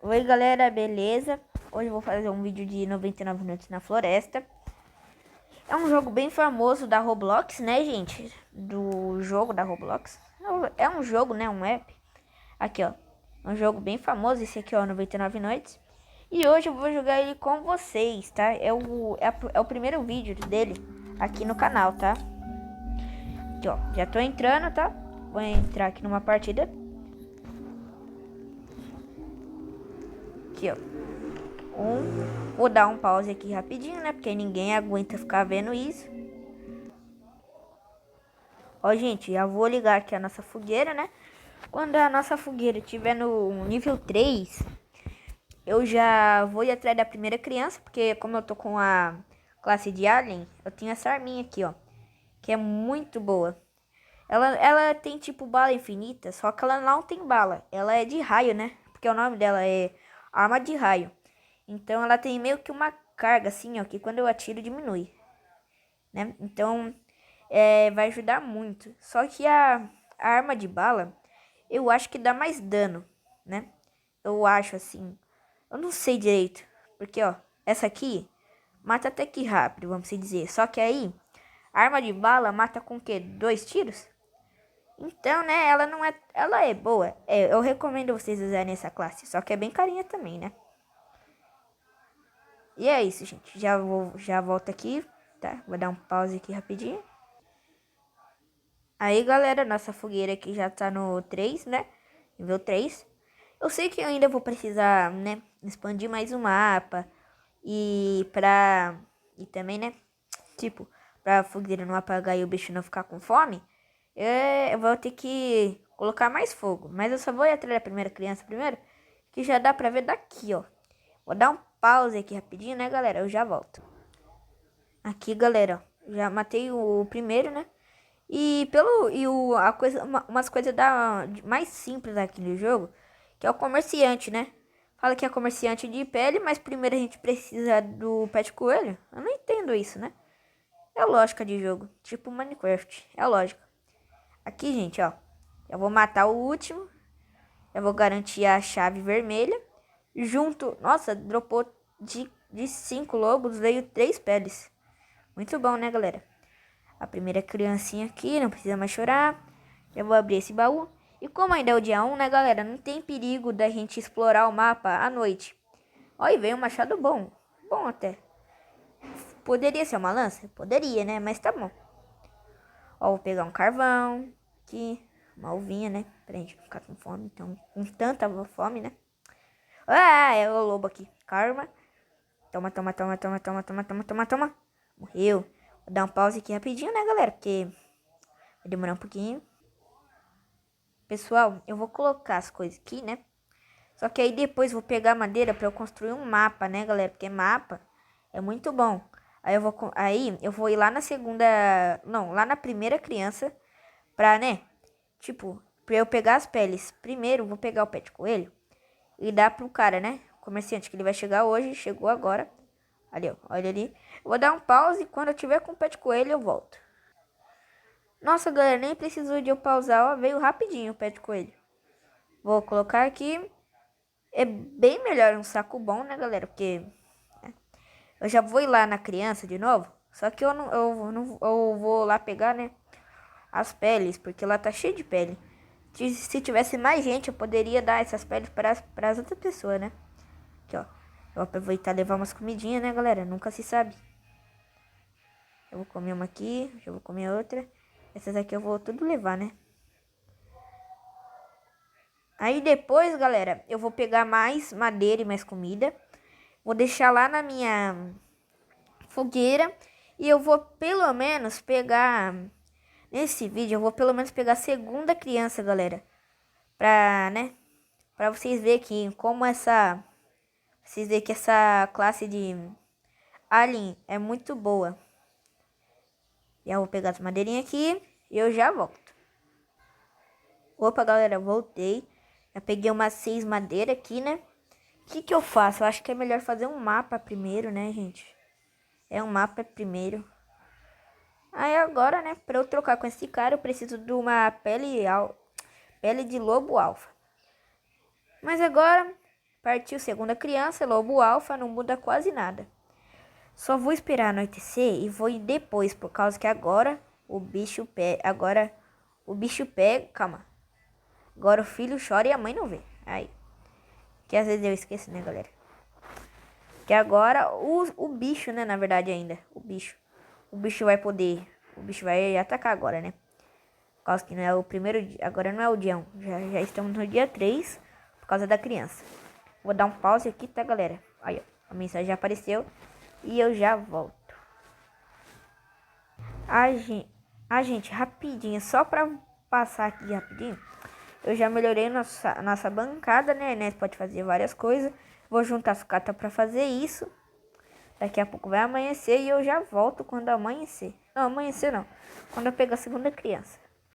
Oi galera, beleza? Hoje eu vou fazer um vídeo de 99 minutos na floresta. É um jogo bem famoso da Roblox, né gente? Do jogo da Roblox. É um jogo, né? Um app. Aqui ó, é um jogo bem famoso, esse aqui ó, 99 noites. E hoje eu vou jogar ele com vocês, tá? É o primeiro vídeo dele aqui no canal, tá? Aqui ó, já tô entrando, tá? Vou entrar aqui numa partida. Aqui ó. Vou dar um pause aqui rapidinho, né? Porque ninguém aguenta ficar vendo isso. Ó, gente, já vou ligar aqui a nossa fogueira, né? Quando a nossa fogueira estiver no nível 3, eu já vou ir atrás da primeira criança. Porque como eu tô com a classe de Alien, eu tenho essa arminha aqui, ó. Que é muito boa. Ela tem tipo bala infinita, só que ela não tem bala. Ela é de raio, né? Porque o nome dela é arma de raio. Então ela tem meio que uma carga assim, ó, que quando eu atiro diminui, né? Então vai ajudar muito. Só que a arma de bala, eu acho que dá mais dano, né? Eu acho assim. Eu não sei direito, porque ó, essa aqui mata até que rápido, vamos dizer. Só que aí, a arma de bala mata com o quê? 2 tiros? Então, né, ela é boa. Eu recomendo vocês usarem essa classe, só que é bem carinha também, né? E é isso, gente. Já volto aqui, tá? Vou dar um pause aqui rapidinho. Aí, galera, nossa fogueira aqui já tá no 3, né? Nível 3. Eu sei que eu ainda vou precisar, né, expandir mais o mapa. E também, né, tipo, pra fogueira não apagar e o bicho não ficar com fome. Eu vou ter que colocar mais fogo. Mas eu só vou ir atrás da primeira criança primeiro, que já dá pra ver daqui, ó. Vou dar um pause aqui rapidinho, né, galera? Eu já volto. Aqui, galera, ó, já matei o primeiro, né? Umas coisas mais simples aqui no jogo, que é o comerciante, né? Fala que é comerciante de pele, mas primeiro a gente precisa do pet coelho. Eu não entendo isso, né? É lógica de jogo, tipo Minecraft, é lógica. Aqui, gente, ó, eu vou matar o último, eu vou garantir a chave vermelha. Junto, nossa, dropou de 5 lobos, veio 3 peles. Muito bom, né, galera? A primeira criancinha aqui, não precisa mais chorar. Já vou abrir esse baú. E como ainda é o dia 1, né, galera? Não tem perigo da gente explorar o mapa à noite. Olha, veio um machado bom. Bom até. Poderia ser uma lança? Poderia, né? Mas tá bom. Ó, vou pegar um carvão. Aqui. Uma uvinha, né? Pra gente não ficar com fome. Então, com tanta fome, né? Ah, é o lobo aqui. Karma. Toma, toma, toma, toma, toma, toma, toma, toma, toma. Morreu. Vou dar um pause aqui rapidinho, né, galera? Porque vai demorar um pouquinho. Pessoal, eu vou colocar as coisas aqui, né? Só que aí depois vou pegar madeira pra eu construir um mapa, né, galera? Porque mapa é muito bom. Aí eu vou ir lá na segunda... Não, lá na primeira criança pra, né? Tipo, pra eu pegar as peles. Primeiro, vou pegar o pé de coelho e dar pro cara, né? Comerciante, que ele vai chegar hoje. Chegou agora. Ali, ó. Olha ali. Eu vou dar um pause e quando eu tiver com o pé de coelho eu volto. Nossa, galera, nem precisou de eu pausar, ó. Veio rapidinho o pé de coelho. Vou colocar aqui. É bem melhor um saco bom, né, galera? Porque eu já vou ir lá na criança de novo. Só que eu vou lá pegar, né, as peles, porque lá tá cheio de pele. Se tivesse mais gente, eu poderia dar essas peles para as outras pessoas, né? Aqui, ó. Eu vou aproveitar e levar umas comidinhas, né, galera? Nunca se sabe. Eu vou comer uma aqui, já vou comer outra. Essas aqui eu vou tudo levar, né? Aí depois, galera, eu vou pegar mais madeira e mais comida. Vou deixar lá na minha fogueira. E eu vou pelo menos pegar... Nesse vídeo eu vou pelo menos pegar a segunda criança, galera. Pra, né? Pra vocês verem que como essa... Vocês verem que essa classe de Alien é muito boa. Já vou pegar as madeirinhas aqui. E eu já volto. Opa, galera, voltei. Já peguei umas 6 madeiras aqui, né? O que que eu faço? Eu acho que é melhor fazer um mapa primeiro, né, gente? É um mapa primeiro. Aí agora, né, pra eu trocar com esse cara, eu preciso de uma pele de lobo alfa. Mas agora, Partiu segunda criança, lobo alfa, não muda quase nada. Só vou esperar anoitecer e vou ir depois, por causa que agora o bicho pega, calma. Agora o filho chora e a mãe não vê. Aí, que às vezes eu esqueço, né, galera? Que agora o bicho, né, na verdade ainda, o bicho vai atacar agora, né? Por causa que não é o primeiro dia, agora não é o dia 1, já estamos no dia 3, por causa da criança. Vou dar um pause aqui, tá, galera? Aí, ó, a mensagem já apareceu e eu já volto. Gente, rapidinho, só pra passar aqui rapidinho, eu já melhorei nossa bancada, né? A Inês pode fazer várias coisas. Vou juntar sucata pra fazer isso. Daqui a pouco vai amanhecer e eu já volto quando amanhecer. Não, amanhecer não. Quando eu pegar a segunda criança.